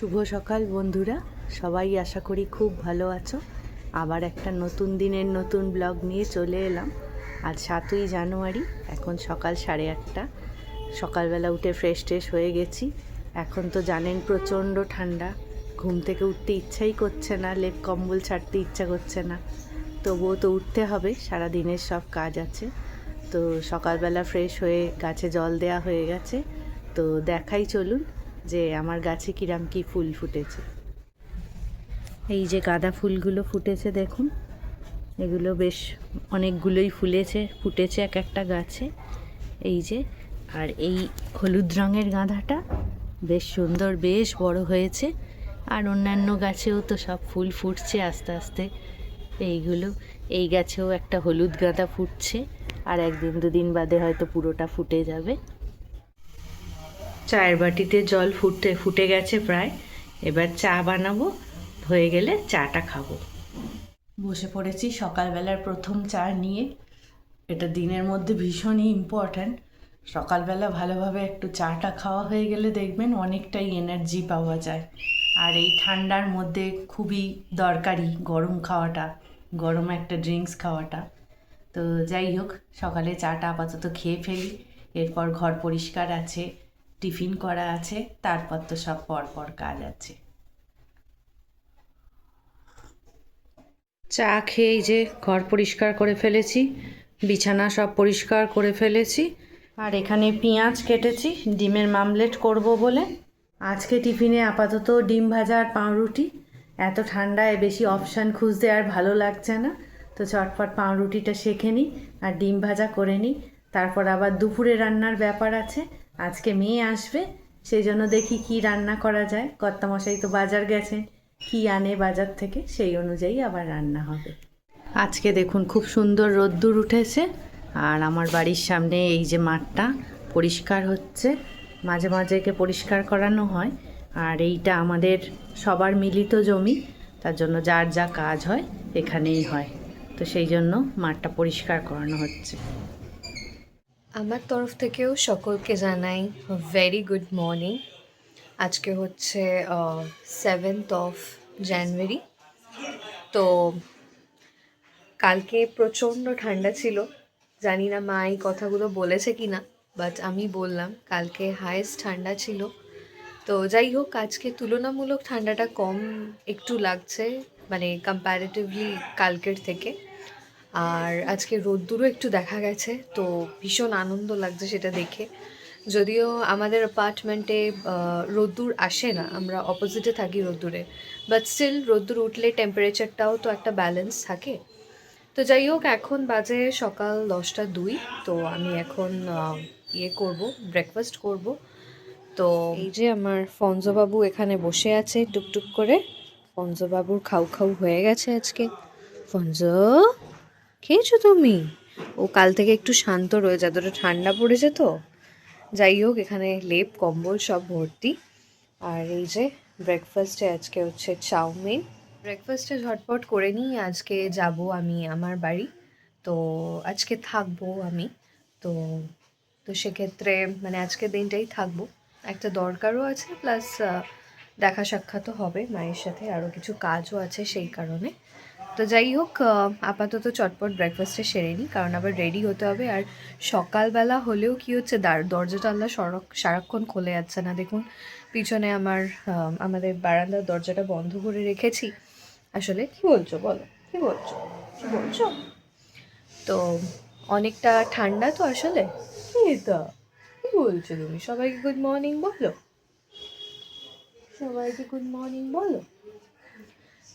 শুভ সকাল বন্ধুরা, সবাই আশা করি খুব ভালো আছো। আবার একটা নতুন দিনের নতুন ব্লগ নিয়ে চলে এলাম। আজ 7ই জানুয়ারি, এখন সকাল 8:30। সকালবেলা উঠে ফ্রেশ হয়ে গেছি। এখন তো জানেন প্রচণ্ড ঠান্ডা, ঘুম থেকে উঠতে ইচ্ছাই করছে না, লেপ কম্বল ছাড়তে ইচ্ছা করছে না, তবুও তো উঠতে হবে, সারা দিনের সব কাজ আছে। তো সকালবেলা ফ্রেশ হয়ে গাছে জল দেওয়া হয়ে গেছে। তো দেখাই চলুন যে আমার গাছে কিরাম কি ফুল ফুটেছে। এই যে গাঁদা ফুলগুলো ফুটেছে দেখুন, এগুলো বেশ অনেকগুলোই ফুটেছে এক একটা গাছে। এই যে, আর এই হলুদ রঙের গাঁদাটা বেশ সুন্দর, বেশ বড় হয়েছে। আর অন্যান্য গাছেও তো সব ফুল ফুটছে আস্তে আস্তে। এই গাছেও একটা হলুদ গাঁদা ফুটছে, আর একদিন দুদিন বাদে হয়তো পুরোটা ফুটে যাবে। চায়ের বাটিতে জল ফুটে গেছে প্রায়, এবার চা বানাবো, হয়ে গেলে চাটা খাবো। বসে পড়েছি সকালবেলার প্রথম চা নিয়ে। এটা দিনের মধ্যে ভীষণই ইম্পর্ট্যান্ট। সকালবেলা ভালোভাবে একটু চাটা খাওয়া হয়ে গেলে দেখবেন অনেকটাই এনার্জি পাওয়া যায়। আর এই ঠান্ডার মধ্যে খুবই দরকারি গরম খাওয়াটা, গরম একটা ড্রিঙ্কস খাওয়াটা। তো যাই হোক, সকালে চাটা আপাতত খেয়ে ফেলি, এরপর ঘর পরিষ্কার আছে, টিফিন করা আছে, তারপর তো সব পর কাজ আছে। চা খেয়েই যে ঘর পরিষ্কার করে ফেলেছি, বিছানা সব পরিষ্কার করে ফেলেছি। আর এখানে পেঁয়াজ কেটেছি ডিমের মামলেট করব বলে। আজকে টিফিনে আপাতত ডিম ভাজা আর পাউরুটি। এত ঠান্ডায় বেশি অপশান খুঁজতে আর ভালো লাগছে না, তো চটপট পাউরুটিটা সেঁকে নিই আর ডিম ভাজা করে নিই। তারপর আবার দুপুরে রান্নার ব্যাপার আছে। আজকে মেয়ে আসবে, সেই জন্য দেখি কি রান্না করা যায়। কর্তামশাই তো বাজার গেছেন, কি আনে বাজার থেকে সেই অনুযায়ী আবার রান্না হবে। আজকে দেখুন খুব সুন্দর রোদ্দুর উঠেছে, আর আমার বাড়ির সামনে এই যে মাঠটা পরিষ্কার হচ্ছে, মাঝে মাঝে একে পরিষ্কার করানো হয়। আর এইটা আমাদের সবার মিলিত জমি, তার জন্য যার যা কাজ হয় এখানেই হয়, তো সেই জন্য মাঠটা পরিষ্কার করানো হচ্ছে। আমার তরফ থেকেও সকলকে জানাই ভেরি গুড মর্নিং। আজকে হচ্ছে 7th অফ জানুয়ারি। তো কালকে প্রচণ্ড ঠান্ডা ছিল, জানি না মা এই কথাগুলো বলেছে কি না, বাট আমি বললাম কালকে হায়েস্ট ঠান্ডা ছিল। তো যাই হোক, আজকে তুলনামূলক ঠান্ডাটা কম একটু লাগছে, মানে কম্প্যারেটিভলি কালকের থেকে। আর আজকে রোদ্দুরও একটু দেখা গেছে, তো ভীষণ আনন্দ লাগছে সেটা দেখে। যদিও আমাদের অ্যাপার্টমেন্টে রোদ্দুর আসে না, আমরা অপোজিটে থাকি রোদ্দুরে, বাট স্টিল রোদ্দুর উঠলে টেম্পারেচারটাও তো একটা ব্যালেন্স থাকে। তো যাই হোক, এখন বাজে সকাল 10টা 2। তো আমি এখন করব, ব্রেকফাস্ট করব। তো এই যে আমার ফঞ্জবাবু এখানে বসে আছে টুকটুক করে। ফঞ্জবাবুর খাউ খাউ হয়ে গেছে আজকে। ফঞ্জ, খেয়েছো তুমি? ও কাল থেকে একটু শান্ত রয়েছে, এতটা ঠান্ডা পড়েছে তো। যাই হোক, এখানে লেপ কম্বল সব ভর্তি। আর এই যে ব্রেকফাস্টে আজকে হচ্ছে চাউমিন। ব্রেকফাস্টে ঝটপট করে নিই, আজকে যাব আমি আমার বাড়ি। তো আজকে থাকবো আমি। তো তো সেক্ষেত্রে মানে আজকের দিনটাই থাকবো, একটা দরকারও আছে, প্লাস দেখা সাক্ষাৎও হবে মায়ের সাথে, আরও কিছু কাজও আছে সেই কারণে। তো যাই হোক, আপাতত চটপট ব্রেকফাস্টে সেরে নিই, কারণ আবার রেডি হতে হবে। আর সকালবেলা হলেও কি হচ্ছে, দরজাটা আল্লাহ সারাক্ষণ খুলে যাচ্ছে না। দেখুন পিছনে আমাদের বারান্দার দরজাটা বন্ধ করে রেখেছি। আসলে কি বলছো বলো, কি বলছো, কি বলছো? তো অনেকটা ঠান্ডা তো আসলে। কি বলছো তুমি? সবাইকে গুড মর্নিং বলো, সবাইকে গুড মর্নিং বলো।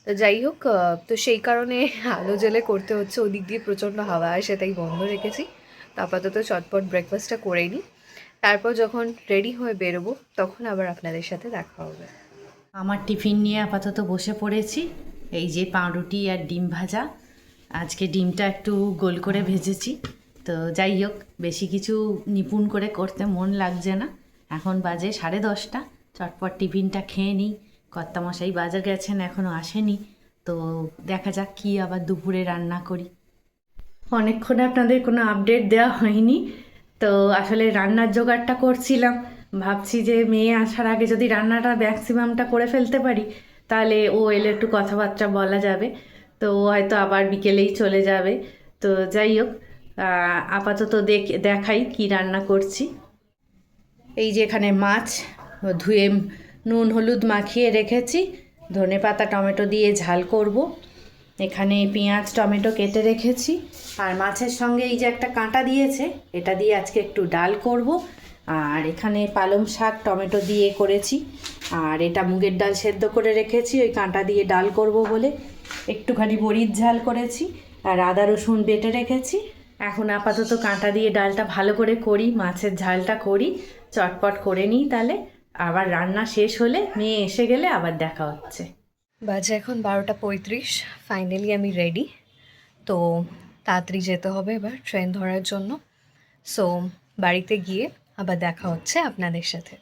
তো যাই হোক, তো সেই কারণে আলো জ্বেলে করতে হচ্ছে, ওদিক দিয়ে প্রচণ্ড হাওয়া আসে তাই বন্ধ রেখেছি। তো আপাতত চটপট ব্রেকফাস্টটা করে নিই, তারপর যখন রেডি হয়ে বেরোবো তখন আবার আপনাদের সাথে দেখা হবে। আমার টিফিন নিয়ে আপাতত বসে পড়েছি। এই যে পাউরুটি আর ডিম ভাজা। আজকে ডিমটা একটু গোল করে ভেজেছি। তো যাই হোক, বেশি কিছু নিপুণ করে করতে মন লাগছে না। এখন বাজে 10:30। চটপট টিফিনটা খেয়ে নিই। কর্তামশাই বাজার গেছেন, এখনও আসেনি। তো দেখা যাক কী আবার দুপুরে রান্না করি। অনেকক্ষণ আপনাদের কোনো আপডেট দেওয়া হয়নি, তো আসলে রান্নার জোগাড়টা করছিলাম, ভাবছি যে মেয়ে আসার আগে যদি রান্নাটা ম্যাক্সিমামটা করে ফেলতে পারি, তাহলে ও এলে একটু কথাবার্তা বলা যাবে। তো ও হয়তো আবার বিকেলেই চলে যাবে। তো যাই হোক, আপাতত দেখাই কি রান্না করছি। এই যে এখানে মাছ ধুয়ে নুন হলুদ মাখিয়ে রেখেছি, ধনেপাতা টমেটো দিয়ে ঝাল করব। এখানে পেঁয়াজ টমেটো কেটে রেখেছি, আর মাছের সঙ্গে এই যে একটা কাঁটা দিয়েছে, এটা দিয়ে আজকে একটু ডাল করব। আর এখানে পালং শাক টমেটো দিয়ে করেছি, আর এটা মুগের ডাল সেদ্ধ করে রেখেছি ওই কাঁটা দিয়ে ডাল করব বলে। একটুখানি বড়ির ঝাল করেছি, আর আদা রসুন বেটে রেখেছি। এখন আপাতত কাঁটা দিয়ে ডালটা ভালো করে করি, মাছের ঝালটা করি, চটপট করে নিই, তাহলে আবার রান্না শেষ হলে মেয়ে এসে গেলে আবার দেখা হচ্ছে। বাজে এখন 12:35। ফাইনালি আমি রেডি। তো তাড়াতাড়ি যেতে হবে এবার ট্রেন ধরার জন্য। সো বাড়িতে গিয়ে আবার দেখা হচ্ছে আপনাদের সাথে।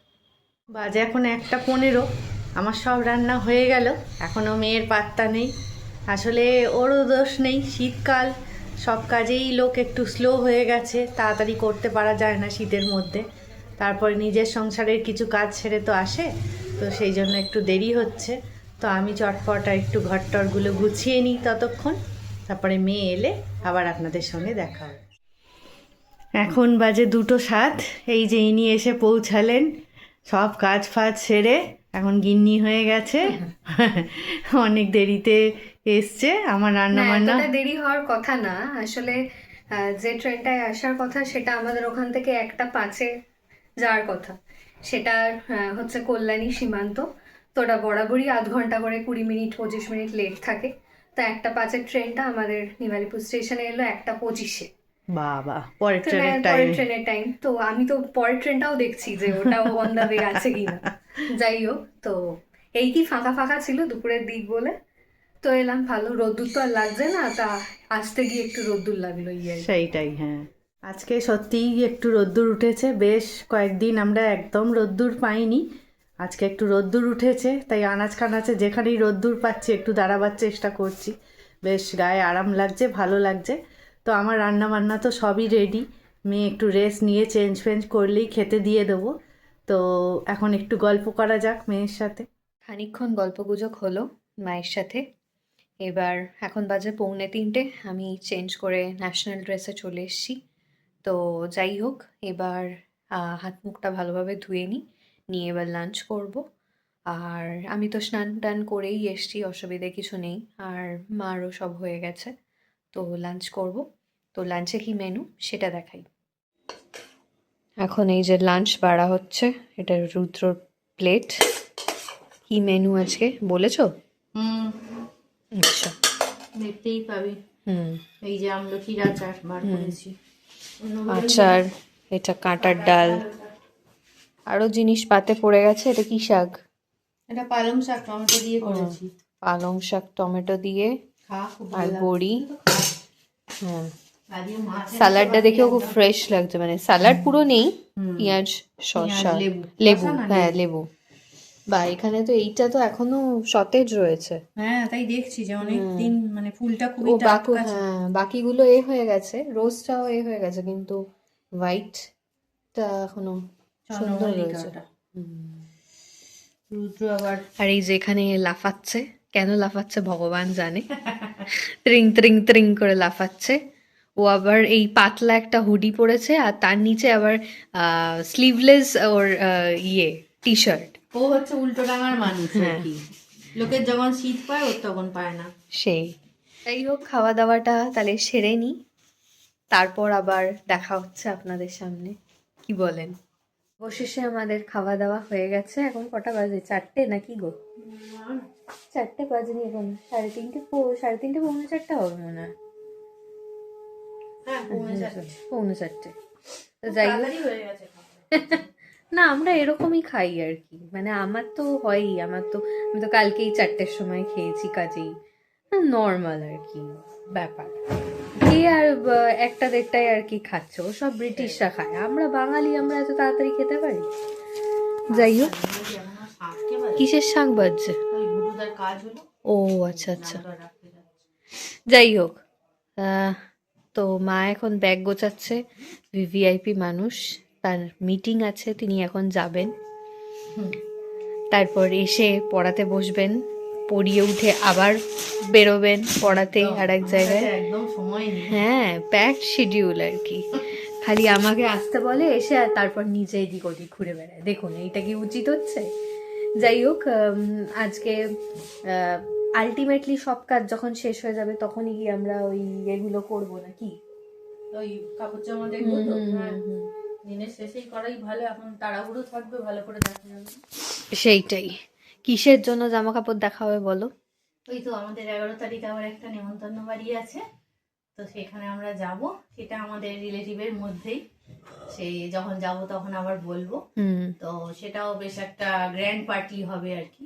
বাজে এখন 1:15, আমার সব রান্না হয়ে গেল, এখনও মেয়ের পাত্তা নেই। আসলে ওরও দোষ নেই, শীতকাল, সব কাজেই লোক একটু স্লো হয়ে গেছে, তাড়াতাড়ি করতে পারা যায় না শীতের মধ্যে। তারপরে নিজের সংসারের কিছু কাজ ছেড়ে তো আসে, তো সেই জন্য একটু দেরি হচ্ছে। তো আমি চটপট একটু ঘরটরগুলো গুছিয়ে নিই ততক্ষণ, তারপরে মেয়ে এলে আবার আপনাদের সঙ্গে দেখা হবে। এখন বাজে 2:07, এই যে ইনি এসে পৌঁছালেন, সব কাজ ফাজ সেরে এখন গিন্নি হয়ে গেছে। অনেক দেরিতে এসছে, আমার রান্না বান্না দেরি হওয়ার কথা না আসলে। যে ট্রেনটায় আসার কথা সেটা আমাদের ওখান থেকে 1:05-এ যাওয়ার কথা। সেটা হচ্ছে কল্যাণী সীমান্ত। তো ওটা বরাবরই আধ ঘন্টা করে 20 মিনিট 25 মিনিট লেট থাকে। তো 1:05-এর ট্রেনটা আমাদের নিমালিপুর স্টেশনে এলো 1:25-এ। বাবা, পরের তো ট্রেনের পরের টাইম। ট্রেনের টাইম। তো আমি তো পরের ট্রেনটাও দেখছি যে ওটাও অন দ্য ওয়ে আছে কিনা। যাই হোক, তো এই কি ফাঁকা ফাঁকা ছিল দুপুরের দিক বলে তো এলাম। ভালো রোদ্দুর তো আর লাগছে না, তা আসতে গিয়ে একটু রোদ্দুর লাগলো ইয়ে। সেইটাই, হ্যাঁ। আজকে সত্যিই একটু রোদ্দুর উঠেছে, বেশ কয়েকদিন আমরা একদম রোদ্দুর পাইনি, আজকে একটু রোদ্দুর উঠেছে, তাই আনাজ কানাচে যেখানেই রোদ্দুর পাচ্ছি একটু দাঁড়াবার চেষ্টা করছি। বেশ গায়ে আরাম লাগছে, ভালো লাগছে। তো আমার রান্না বান্না তো সবই রেডি, মেয়ে একটু রেস্ট নিয়ে চেঞ্জ ফেঞ্জ করলেই খেতে দিয়ে দেবো। তো এখন একটু গল্প করা যাক মেয়ের সাথে। খানিকক্ষণ গল্পগুজব হলো মায়ের সাথে। এবার এখন বাজে 2:45, আমি চেঞ্জ করে ন্যাশনাল ড্রেসে চলে এসেছি। তো যাই হোক, এবার হাত মুখটা ভালোভাবে ধুয়ে নিয়ে এবার লাঞ্চ করব। আর আমি তো স্নান টান করেই এসছি, অসুবিধে কিছু নেই। আর মারও সব হয়ে গেছে, তো লাঞ্চ করব। তো লাঞ্চে কি মেনু সেটা দেখাই। এখন এই যে লাঞ্চ বাড়া হচ্ছে, এটা রুদ্রর প্লেট। কি মেনু আজকে বলেছো? আচ্ছা, দেখতেই পাবি। এই যে আমলকির আচার বার করেছি, আচার, এটা কাঁটার ডাল, আরো জিনিস পাতে পড়ে গেছে। এটা কি শাক? এটা পালং শাক টমেটো দিয়ে করেছি। পালং শাক টমেটো দিয়ে আর বড়ি। হ্যাঁ, স্যালাডটা দেখেও খুব ফ্রেশ লাগছে, মানে স্যালাড পুরো নেই, পেঁয়াজ শসা লেবু, হ্যাঁ লেবু। বা এখানে তো এইটা তো এখনো সতেজ রয়েছে। হ্যাঁ, তাই দেখছি যে অনেক দিন, মানে ফুলটা ও খুবই টাটকা ছিল। হ্যাঁ, বাকিগুলো হয়ে গেছে, রোজটাও হয়ে গেছে, কিন্তু হোয়াইটটা এখনো সুন্দর রয়েছে। রুদ্র আবার আর এই যে এখানে লাফাচ্ছে, কেন লাফাচ্ছে ভগবান জানে। ত্রিং ত্রিং ত্রিং করে লাফাচ্ছে। ও আবার এই পাতলা একটা হুডি পরেছে, আর তার নিচে আবার স্লিভলেস ওর টি শার্ট। ও হচ্ছে উল্টো ডাঙার মানুষ আর কি, লোকের যখন শীত পায় ওর তখন পায় না। সেই। যাই হোক, খাওয়া দাওয়াটা তাহলে সেরে নিই, তারপর আবার দেখা হচ্ছে আপনাদের সামনে। কি বলেন? অবশেষে আমাদের খাওয়া দাওয়া হয়ে গেছে। এখন কটা বাজে? 4টে নাকি গো? 4টে বাজেনি এখন, 3:30 পৌনে 4টে হবে মনে হয়। পৌনে 4টে। তো যাই হোক, না আমরা এরকমই খাই আর কি, মানে আমার তো হয়ই, আমি তো কালকেই 4টের সময় খেয়েছি, কাজেই নর্মাল আর কি ব্যাপার। কে আর 1টা-1:30টায় আর কি খাচ্ছে, ও সব ব্রিটিশরা খায়, আমরা বাঙালি, আমরা এত তাড়াতাড়ি খেতে পারি। যাই হোক, কিসের শাক বাজছে? ও আচ্ছা আচ্ছা, যাই হোক। তো মা এখন ব্যাগ গোছাচ্ছে, ভিভিআইপি মানুষ, তার মিটিং আছে, তিনি এখন যাবেন। তারপর এসে পড়াতে বসবেন, পড়িয়ে উঠে আবার বেরোবেন পড়াতে আর এক জায়গায়। একদম সময় নেই। হ্যাঁ, প্যাকড শিডিউল আর কি। খালি আমাকে আসতে বলে এসে, আর তারপর নিজে এদিক ওদিক ঘুরে বেড়ায়। দেখুন এইটা কি উচিত হচ্ছে? যাই হোক, আজকে আলটিমেটলি সব কাজ যখন শেষ হয়ে যাবে তখনই কি আমরা ওই এগুলো করবো নাকি? ওই কাপড় জামা দেখবো তো, হ্যাঁ দিনের শেষেই করাই ভালো, এখন তাড়াহুড়ো থাকবে, ভালো করে দেখা যাবে না। সেইটাই। কিসের জন্য জামা কাপড় দেখা হবে বলো? ওই তো আমাদের 11 তারিখ আবার একটা নেমন্তন্ন বাড়ি আছে, তো সেখানে আমরা যাব। সেটা আমাদের রিলেটিভের মধ্যেই, সেই যখন যাব তখন আবার বলবো। তো সেটাও বেশ একটা গ্র্যান্ড পার্টি হবে আর কি।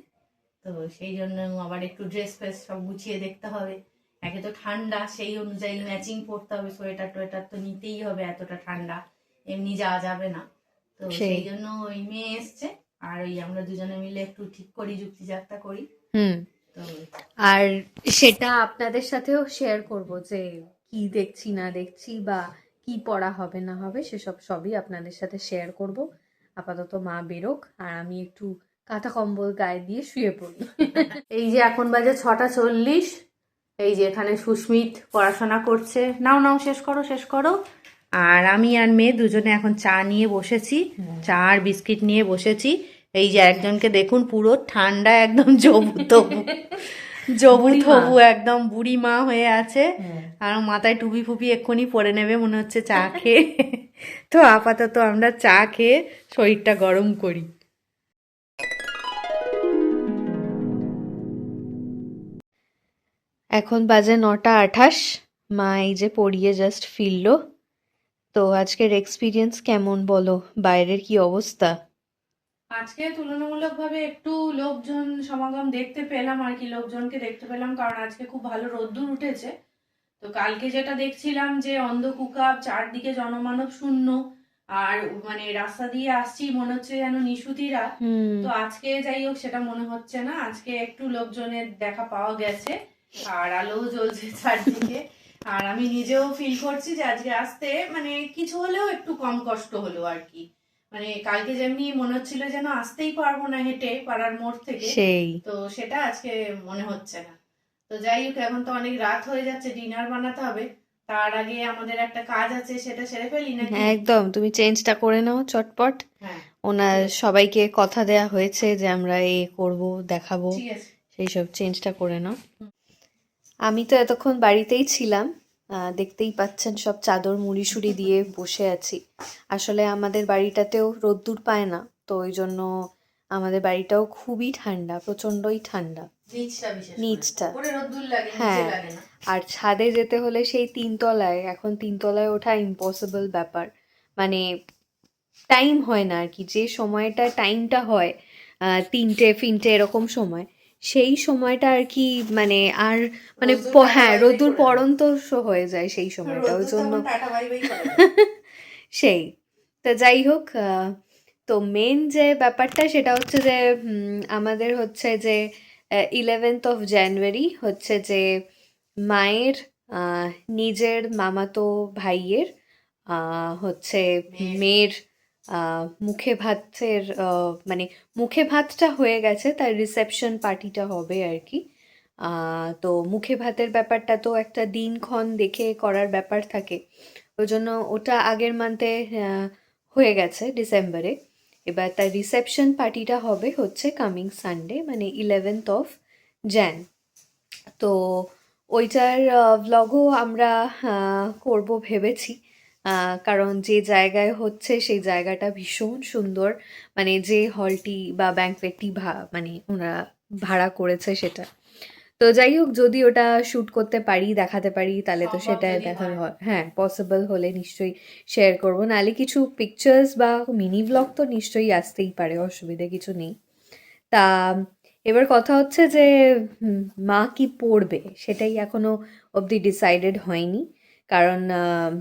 তো সেই জন্য আবার একটু ড্রেস ফ্রেস সব গুছিয়ে দেখতে হবে। একে তো ঠান্ডা, সেই অনুযায়ী ম্যাচিং পরতে হবে, সোয়েটার টোয়েটার তো নিতেই হবে, এতটা ঠান্ডা এমনি যাওয়া যাবে না। তো সেই জন্য ওই মেয়ে এসছে, আর ওই আমরা দুজনে মিলে একটু ঠিক করি, যুক্তিযাত্রা করি। তো আর সেটা আপনাদের সাথেও শেয়ার করব যে কি দেখছি না দেখছি বা কি পড়া হবে না হবে, সেসব সবই আপনাদের সাথে শেয়ার করব। আপাতত মা বেরোক আর আমি একটু কাঁথা কম্বল গায়ে দিয়ে শুয়ে পড়ি। এই যে এখন বাজে 6:40, এই যে এখানে সুস্মিত পড়াশোনা করছে। নাও নাও, শেষ করো শেষ করো। আর আমি আর মেয়ে দুজনে এখন চা নিয়ে বসেছি, চা আর বিস্কিট নিয়ে বসেছি। এই যে একজনকে দেখুন, পুরো ঠান্ডা একদম জবু তবু জবু তবু একদম বুড়ি মা হয়ে আছে, আর মাথায় টুপি ফুপি এক্ষুনি পরে নেবে মনে হচ্ছে চা খেয়ে। তো আপাতত আমরা চা খেয়ে শরীরটা গরম করি। এখন বাজে 9:28। মা এই যে পড়িয়ে জাস্ট ফিরলো। তো আজকের এক্সপিরিয়েন্স কেমন বলো? বাইরের কি অবস্থা? আজকে তুলনামূলকভাবে একটু লোকজন সমাগম দেখতে পেলাম আর কি, লোকজনকে দেখতে পেলাম, কারণ আজকে খুব ভালো রোদ্দুর উঠেছে। তো কালকে যেটা দেখছিলাম যে অন্ধকুকাব, চারদিকে জনমানব শূন্য, আর মানে রাস্তা দিয়ে আসছি মনে হচ্ছে যেন নিশুতিরা। তো আজকে যাই হোক সেটা মনে হচ্ছে না, আজকে একটু লোকজনের দেখা পাওয়া গেছে, আর আলো জ্বলছে চারদিকে। আর আমি নিজেও ফিল করছি যে আজকে আসতে মানে কিছু হলেও একটু কম কষ্ট হলো আর কি। মানে কালকে যেমনি মনে হচ্ছিল যেন আসতেই পারবো না হেঁটে পাড়ার মোড় থেকে, সেই তো সেটা আজকে মনে হচ্ছে না। তো যাই হোক, এখন তো অনেক রাত হয়ে যাচ্ছে, ডিনার বানাতে হবে, তার আগে আমাদের একটা কাজ আছে, সেটা সেরে ফেলি নাকি? একদম, তুমি চেঞ্জটা করে নাও চটপট। হ্যাঁ ওনার সবাইকে কথা দেয়া হয়েছে যে আমরা এ করব, দেখাবো, ঠিক আছে। সেই সব চেঞ্জটা করে নাও। আমি তো এতক্ষণ বাড়িতেই ছিলাম, দেখতেই পাচ্ছেন সব চাদর মুড়ি সুড়ি দিয়ে বসে আছি। আসলে আমাদের বাড়িটাতেও রোদ্দুর পায় না, তো ওই জন্য আমাদের বাড়িটাও খুবই ঠান্ডা, প্রচণ্ডই ঠান্ডা নিচটা। হ্যাঁ, আর ছাদে যেতে হলে সেই 3 তলায়, এখন 3 তলায় ওঠা ইম্পসিবল ব্যাপার। মানে টাইম হয় না আর কি, যে সময়টা টাইমটা হয় 3টে ফিনটে এরকম সময়, সেই সময়টা আর কি মানে আর মানে হ্যাঁ রোদ্দুর পড়ন্ত হয়ে যায় সেই সময়টা, ওই জন্য সেই। তো যাই হোক, তো মেন যে ব্যাপারটা সেটা হচ্ছে যে আমাদের হচ্ছে যে 11th জানুয়ারি হচ্ছে যে মায়ের নিজের মামাতো ভাইয়ের হচ্ছে মেয়ের মুখে ভাতের মানে মুখে ভাতটা হয়ে গেছে, তার রিসেপশন পার্টিটা হবে আর কি। তো মুখে ভাতের ব্যাপারটা তো একটা দিনক্ষণ দেখে করার ব্যাপার থাকে, ওই জন্য ওটা আগের মান্থে হয়ে গেছে ডিসেম্বরে। এবার তার রিসেপশন পার্টিটা হবে হচ্ছে কামিং সানডে, মানে 11th jan। তো ওইটার ভ্লগও আমরা করব ভেবেছি, কারণ যে জায়গায় হচ্ছে সেই জায়গাটা ভীষণ সুন্দর, মানে যে হলটি বা ব্যাংকোয়েটটি মানে ওনারা ভাড়া করেছে সেটা। তো যাই হোক, যদি ওটা শ্যুট করতে পারি, দেখাতে পারি, তাহলে তো সেটা দেখা হ্যাঁ পসিবল হলে নিশ্চয়ই শেয়ার করবো, নাহলে কিছু পিকচার্স বা মিনি ব্লগ তো নিশ্চয়ই আসতেই পারে, অসুবিধা কিছু নেই। তা এবার কথা হচ্ছে যে মা কি পড়বে সেটাই এখনো অবধি ডিসাইডেড হয়নি, কারণ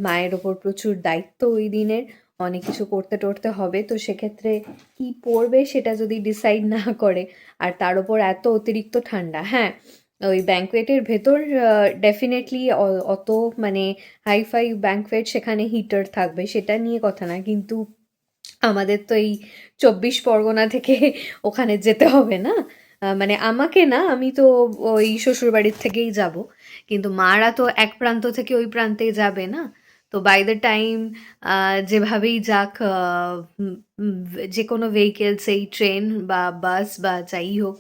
মায়ের ওপর প্রচুর দায়িত্ব ওই দিনের, অনেক কিছু করতে টরতে হবে, তো সেক্ষেত্রে কি পড়বে সেটা যদি ডিসাইড না করে, আর তার ওপর এত অতিরিক্ত ঠান্ডা। হ্যাঁ, ওই ব্যাংকোয়েটের ভেতর ডেফিনেটলি অত মানে হাইফাই ব্যাংকোয়েট, সেখানে হিটার থাকবে, সেটা নিয়ে কথা না, কিন্তু আমাদের তো এই 24 পরগনা থেকে ওখানে যেতে হবে না, মানে আমাকে না, আমি তো ওই শ্বশুরবাড়ির থেকেই যাব, কিন্তু মারা তো এক প্রান্ত থেকে ওই প্রান্তে যাবে না। তো বাই দ্য টাইম যেভাবেই যাক, যে কোনো ভেহিকেলস, এই ট্রেন বা বাস বা যাই হোক,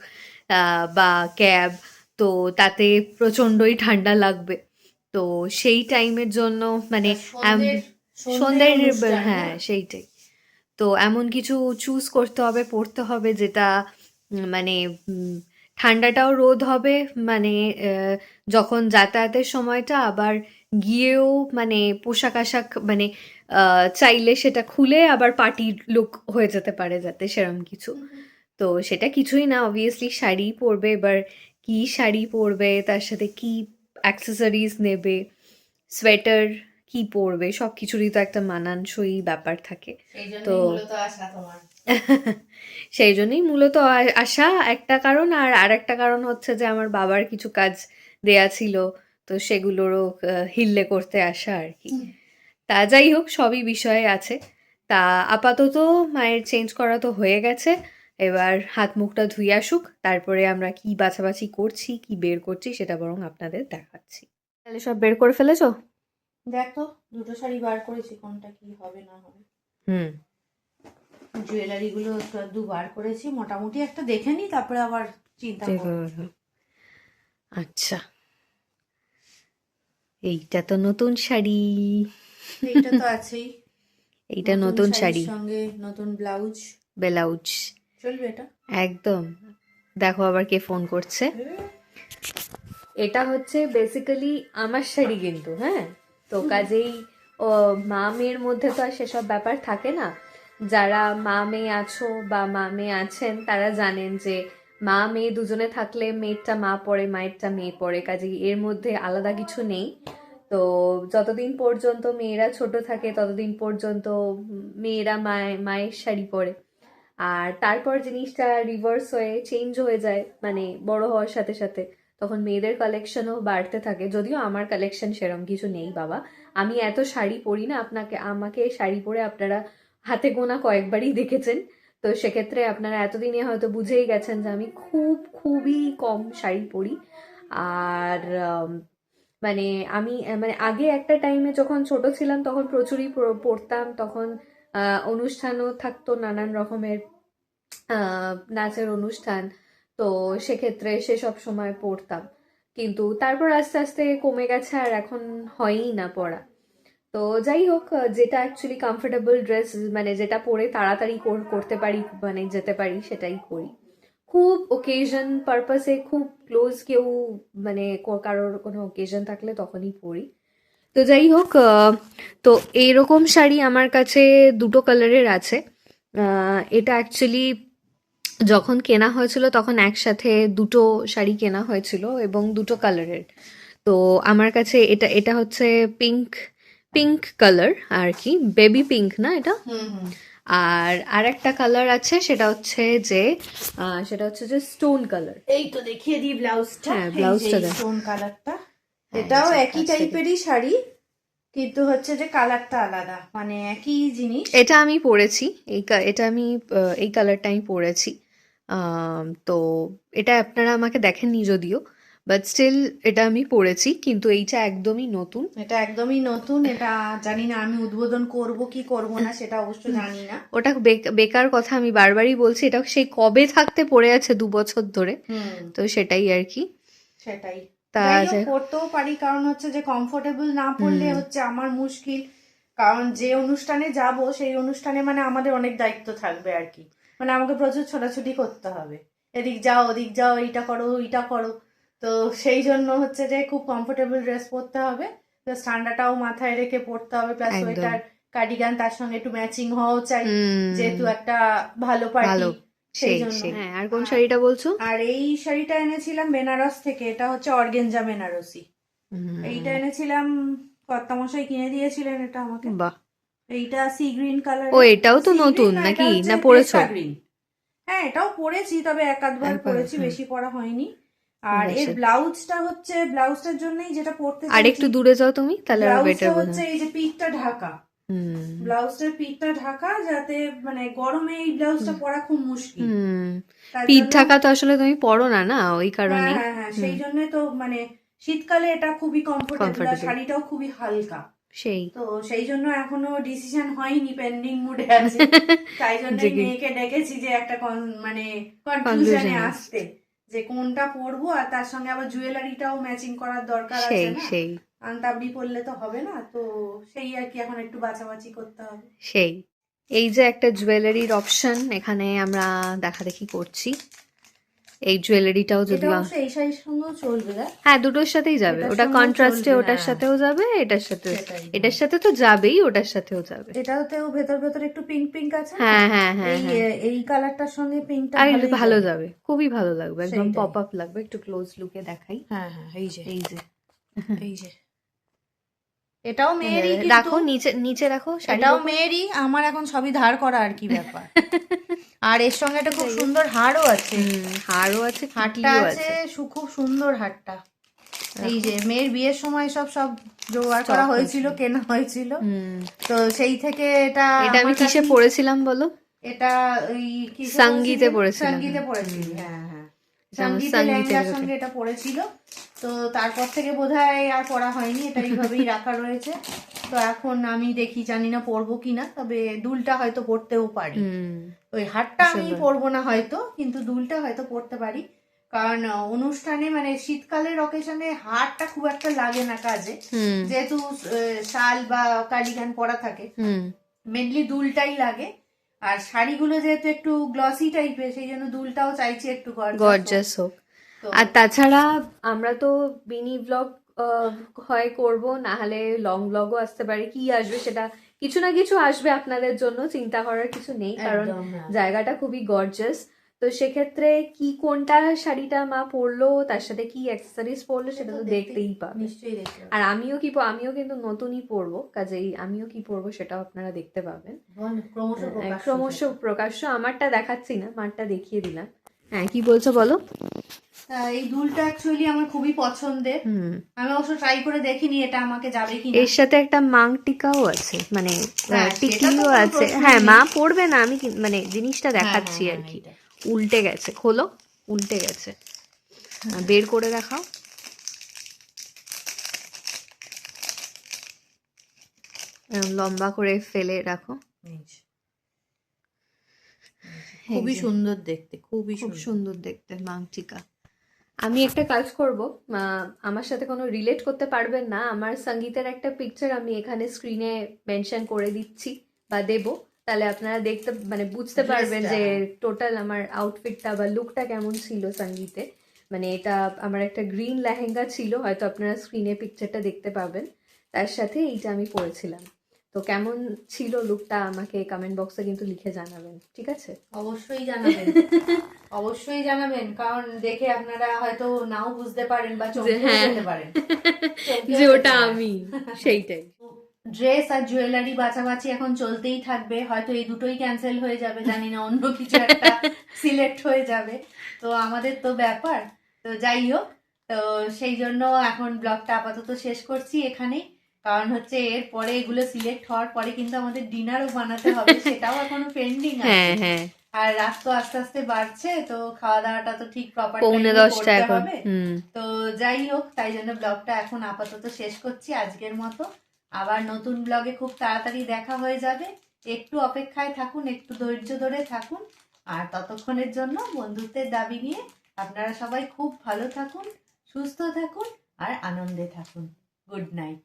বা ক্যাব, তো তাতে প্রচণ্ডই ঠান্ডা লাগবে। তো সেই টাইমের জন্য মানে সন্ধ্যের, হ্যাঁ সেইটাই। তো এমন কিছু চুজ করতে হবে, পড়তে হবে, যেটা মানে ঠান্ডাটাও রোধ হবে, মানে যখন যাতায়াতের সময়টা আবার গিয়েও মানে পোশাক আশাক মানে চাইলে সেটা খুলে আবার পার্টি লুক হয়ে যেতে পারে, যাতে সেরম কিছু। তো সেটা কিছুই না, অবভিয়াসলি শাড়ি পরবে। এবার কি শাড়ি পরবে, তার সাথে কি অ্যাক্সেসরিজ নেবে, সোয়েটার কি পরবে, সব কিছুরই তো একটা মানানসই ব্যাপার থাকে। তো সেই জন্যই মূলত আসা একটা কারণ, আর আরেকটা কারণ হচ্ছে যে আমার বাবার কিছু কাজ দেয়া ছিল, তো সেগুলোরও হিল্লে করতে আসা আর কি। তা যাই হোক, সবই বিষয়ে আছে। তা আপাতত মায়ের চেঞ্জ করা তো হয়ে গেছে, এবার হাত মুখটা ধুয়ে আসুক, তারপরে আমরা কি বাছাবাছি করছি, কি বের করছি, সেটা বরং আপনাদের দেখাচ্ছি। তাহলে সব বের করে ফেলেছো? দেখ তো, দুটো শাড়ি বার করেছি, কোনটা কি হবে না হবে। হুম। জুয়েলারি গুলো দুবার করেছি, মোটামুটি একটা দেখে নি, তারপরে আবার চিন্তা করব। আচ্ছা, এইটা তো নতুন শাড়ি। এইটা তো আছেই, এইটা নতুন শাড়ি, সঙ্গে নতুন ব্লাউজ। ব্লাউজ চলবে এটা একদম। দেখো আবার কে ফোন করছে। এটা হচ্ছে বেসিক্যালি আমার শাড়ি কিন্তু, হ্যাঁ। তো কাজেই ও মা মেয়ের মধ্যে তো আর সেসব ব্যাপার থাকে না। যারা মা মেয়ে আছো বা মা মেয়ে আছেন, তারা জানেন যে মা মেয়ে দুজনে থাকলে মেয়েরটা মা পড়ে, মায়েরটা মেয়ে পড়ে, কাজেই এর মধ্যে আলাদা কিছু নেই। তো যতদিন পর্যন্ত মেয়েরা ছোট থাকে ততদিন পর্যন্ত মেয়েরা মায়ের শাড়ি পরে, আর তারপর জিনিসটা রিভার্স হয়ে চেঞ্জ হয়ে যায়, মানে বড় হওয়ার সাথে সাথে তখন মেয়েদের কালেকশনও বাড়তে থাকে। যদিও আমার কালেকশন সেরম কিছু নেই বাবা, আমি এত শাড়ি পরি না। আমাকে শাড়ি পরে আপনারা হাতে গোনা কয়েকবারই দেখেছেন, তো সেক্ষেত্রে আপনারা এতদিনে হয়তো বুঝেই গেছেন যে আমি খুবই কম শাড়ি পরি। আর মানে আমি মানে আগে একটা টাইমে যখন ছোট ছিলাম তখন প্রচুরই পরতাম, তখন অনুষ্ঠানও থাকতো, নানান রকমের নাচের অনুষ্ঠান, তো সেক্ষেত্রে সেসব সময় পড়তাম। কিন্তু তারপর আস্তে আস্তে কমে গেছে, আর এখন হয়ই না পড়া। তো যাই হোক, যেটা অ্যাকচুয়ালি কমফোর্টেবল ড্রেস, মানে যেটা পরে তাড়াতাড়ি করতে পারি, মানে যেতে পারি, সেটাই করি। খুব ওকেশন পারপাসে, খুব ক্লোজ কেউ মানে কারোর কোনো ওকেশন থাকলে তখনই পরি। তো যাই হোক, তো এইরকম শাড়ি আমার কাছে দুটো কালারের আছে। এটা অ্যাকচুয়ালি যখন কেনা হয়েছিল তখন একসাথে দুটো শাড়ি কেনা হয়েছিল এবং দুটো কালারের। তো আমার কাছে এটা এটা হচ্ছে পিঙ্ক পিঙ্ক কালার আর কি, বেবি পিঙ্ক না এটা। আর আরেকটা কালার আছে, সেটা হচ্ছে যে স্টোন কালার। এই তো দেখিয়ে দিই ব্লাউজটা। হ্যাঁ, ব্লাউজটা স্টোন কালারটা, এটাও একই টাইপেরই শাড়ি, কিন্তু হচ্ছে যে কালারটা আলাদা, মানে একই জিনিস। এটা আমি পরেছি, এটা আমি এই কালারটা আমি পরেছি। তো এটা আপনারা আমাকে দেখেননি যদিও, বাট স্টিল এটা আমি পরেছি, কিন্তু এইটা একদমই নতুন। এটা একদমই নতুন, এটা জানি না আমি উদ্বোধন করব কি করব না, সেটা অবশ্য জানি না। ওটা বেকার কথা, আমি বারবারই বলছি, এটা সেই কবে থাকতে পড়ে আছে 2 বছর ধরে। তো সেটাই আর কি, সেটাই। তা পড়তেও পারি, কারণ হচ্ছে যে কমফোর্টেবল না পড়লে হচ্ছে আমার মুশকিল, কারণ যে অনুষ্ঠানে যাব সেই অনুষ্ঠানে মানে আমাদের অনেক দায়িত্ব থাকবে আর কি, মানে আমাকে প্রচুর ছোটাছুটি করতে হবে, এদিক যাও ওদিক যাও, এইটা করো ওইটা করো। তো সেই জন্য হচ্ছে যে খুব কমফোর্টেবল ড্রেস পরতে হবে, প্লাস ঠান্ডাটাও মাথায় রেখে পরতে হবে, প্লাস সোয়েটার কার্ডিগান তার সঙ্গে একটু ম্যাচিং হওয়াও চাই, যেহেতু একটা ভালো পার্টি, সেই জন্য। হ্যাঁ, আর কোন শাড়িটা বলছো? আর এই শাড়িটা এনেছিলাম বেনারস থেকে, এটা হচ্ছে অর্গেঞ্জা বেনারসি। এইটা এনেছিলাম, কর্তামশাই কিনে দিয়েছিলেন এটা আমাকে। বাহ, এইটা সি গ্রিন কালার। ও এটাও তো নতুন নাকি, না পরেছো? হ্যাঁ, এটাও পরেছি, তবে একাধবার পরেছি, বেশি পরা হয়নি। আর এর ব্লাউজটা হচ্ছে, ব্লাউজটার জন্যই যেটা পরতে আর একটু দূরে যাও তুমি, তাহলে আরো বেটার হচ্ছে এই যে পিঠটা ঢাকা, হুম ব্লাউজটার পিঠটা ঢাকা, যাতে মানে গরমে এই ব্লাউজটা পরা খুব মুশকিল। হুম তার পিঠ জন্য ঢাকা তো আসলে তুমি পরো না, না ওই হ্যাঁ কারণে। হ্যাঁ হ্যাঁ, সেই জন্য তো মানে শীতকালে এটা খুবই কমফোর্টেবল, আর কমফোর্টেবল, শাড়িটাও খুবই হালকা। সেই তো সেই জন্য এখনো ডিসিশন হয়নি, পেন্ডিং মুডে আছে। তাই যে জন্যই কি মেয়েকে ডেকেছি যে একটা মানে কনফিউশনে কনক্লুশন আসতে, যে কোনটা পরবো, আর তার সঙ্গে আবার জুয়েলারিটাও ম্যাচিং করার দরকার আছে সেই না, সেই আনতাবড়ি পরলে তো হবে না। তো সেই আর কি, এখন একটু বাছাবাছি করতে হবে। সেই এই যে একটা জুয়েলারির অপশন এখানে আমরা দেখাদেখি করছি। এই জুয়েলারিটাও এটা যদিও অবশ্য এই শাড়ির সঙ্গেও চলবে না, হ্যাঁ দুটোর সাথেই যাবে, এটার ওটা সঙ্গেও কন্ট্রাস্টে চলবে, ওটার হ্যাঁ। সাথেও যাবে, এটার সাথে সেটাই, এটার সাথে তো যাবেই, ওটার সাথেও যাবে। এটাতেও ভেতর ভেতর একটু পিঙ্ক পিঙ্ক আছে না, হ্যাঁ হ্যাঁ হ্যাঁ এই হ্যাঁ এই কালারটার সঙ্গে পিঙ্কটা আর ভালোই ভালো যাবে। যাবে, খুবই ভালো লাগবে, একদম সেইটাই। পপ আপ লাগবে। একটু ক্লোজ লুকে দেখাই। হ্যাঁ হ্যাঁ, এই যে এই যে এই যে এটাও মেয়েরই, কিন্তু রাখো নিচে, নিচে রাখো শাড়ির এটাও ওপর। মেয়েরই, আমার এখন সবই ধার করা আর কি ব্যাপার। আর এর সঙ্গে একটা খুব সুন্দর হারও আছে, হারও আছে, হারটা টিকলিও আছে, খুব সুন্দর হারটা। এই যে মেয়ের বিয়ের সময় সব জোগাড় করা হয়েছিল, কেনা হয়েছিল, তো সেই থেকে এটা এটা আমি আমার কিসে কাছেই- পড়েছিলাম বলো? এটা ওই কিসে সঙ্গীতে পড়েছিলে? পড়েছিলাম। সঙ্গীতে পড়েছিলি, হ্যাঁ হ্যাঁ, এটা আমার সঙ্গীতে সঙ্গীতের লেহেঙ্গার কথা। সঙ্গে এটা পড়েছিল। তো তারপর থেকে বোধহয় আর পড়া হয়নি, এটা এইভাবেই রাখা রয়েছে। তো এখন আমি দেখি, জানি না পরবো কিনা, তবে দুলটা হয়তো পরতেও পারি। ওই হারটা আমি পরবো না হয়তো, কিন্তু দুলটা হয়তো পরতে পারি, কারণ অনুষ্ঠানে মানে শীতকালের অকেশনে হারটা খুব একটা লাগে না কাজে, যেহেতু শাল বা কার্ডিগান পরা থাকে, মেনলি দুলটাই লাগে। আর শাড়িগুলো যেহেতু একটু গ্লসি টাইপের, সেই জন্য দুলটাও চাইছি একটু গর্জাস হোক। আর তাছাড়া আমরা তো মিনি ব্লগ হয় করব, না হলে লং ব্লগও আসতে পারে, কি আসবে সেটা কিছু না কিছু আসবে আপনাদের জন্য, চিন্তা করার কিছু নেই, কারণ জায়গাটা খুবই গর্জাস। তো সেক্ষেত্রে কি কোনটা শাড়িটা মা পরলো, তার সাথে কি অ্যাক্সেসরিজ পরলো, সেটা তো দেখতেই পাবে নিশ্চয়ই দেখতে আর আমিও কিন্তু নতুনই পরবো, কাজেই আমিও কি পরবো সেটাও আপনারা দেখতে পাবেন ক্রমশ প্রকাশ্য। আমারটা দেখাচ্ছি না, মারটা দেখিয়ে দিলাম। হ্যাঁ কি বলছো বলো? এই দুলটা অ্যাকচুয়ালি আমার খুবই পছন্দের, আমি অবশ্য ট্রাই করে দেখিনি এটা আমাকে যাবে কিনা। এর সাথে একটা মাং টিকাও আছে, মানে হ্যাঁ, টিকলিও সেটা তো কোনো আছে। প্রশ্নই হ্যাঁ নেই। মা পড়বে না, আমি মানে জিনিসটা হ্যাঁ, দেখাচ্ছি হ্যাঁ, আর হ্যাঁ, কি। এইটা। উল্টে গেছে, খোলো, উল্টে গেছে, বের করে দেখাও। এরম লম্বা করে ফেলে রাখো। এই যে। খুবই সুন্দর দেখতে, খুবই খুব সুন্দর। সুন্দর দেখতে মাং টিকা। আমি একটা কাজ করব, আমার সাথে কোনো রিলেট করতে পারবেন না, আমার সঙ্গীতের একটা পিকচার আমি এখানে স্ক্রিনে মেনশন করে দিচ্ছি বা দেব, তাহলে আপনারা দেখতে মানে বুঝতে পারবেন যে টোটাল আমার আউটফিটটা বা লুকটা কেমন ছিল সঙ্গীতে। মানে এটা আমার একটা গ্রিন লেহেঙ্গা ছিল, হয়তো আপনারা স্ক্রিনে পিকচারটা দেখতে পাবেন, তার সাথে এইটা আমি পরেছিলাম। তো কেমন ছিল লুকটা আমাকে কমেন্ট বক্সে কিন্তু লিখে জানাবেন, ঠিক আছে? অবশ্যই জানাবেন, অবশ্যই জানাবেন, কারণ দেখে আপনারা হয়তো নাও বুঝতে পারেন বা চমকেও যেতে পারেন যে ওটা আমি, সেইটাই। ড্রেস আর জুয়েলারি বাছাবাছি এখন চলতেই থাকবে, হয়তো এই দুটোই ক্যান্সেল হয়ে যাবে, জানি না অন্য কিছু একটা সিলেক্ট হয়ে যাবে, তো আমাদের তো ব্যাপার। তো যাই হোক, তো সেই জন্য এখন ব্লগটা আপাতত শেষ করছি এখানেই, কারণ হচ্ছে এর পরে এগুলো সিলেক্ট হওয়ার পরে কিন্তু আমাদের ডিনারও বানাতে হবে, সেটাও এখনো পেন্ডিং আছে। আর রাত তো আস্তে আস্তে বাড়ছে, তো খাওয়া দাওয়াটা তো ঠিক প্রপার টাইমে করতে হবে। তো যাই হোক, তাই জন্য ব্লগটা এখন আপাতত শেষ করছি আজকের মতো। আবার নতুন ব্লগে খুব তাড়াতাড়ি দেখা হয়ে যাবে, একটু অপেক্ষায় থাকুন, একটু ধৈর্য ধরে থাকুন, আর ততক্ষণের জন্য বন্ধুত্বের দাবি নিয়ে আপনারা সবাই খুব ভালো থাকুন, সুস্থ থাকুন আর আনন্দে থাকুন। Good night.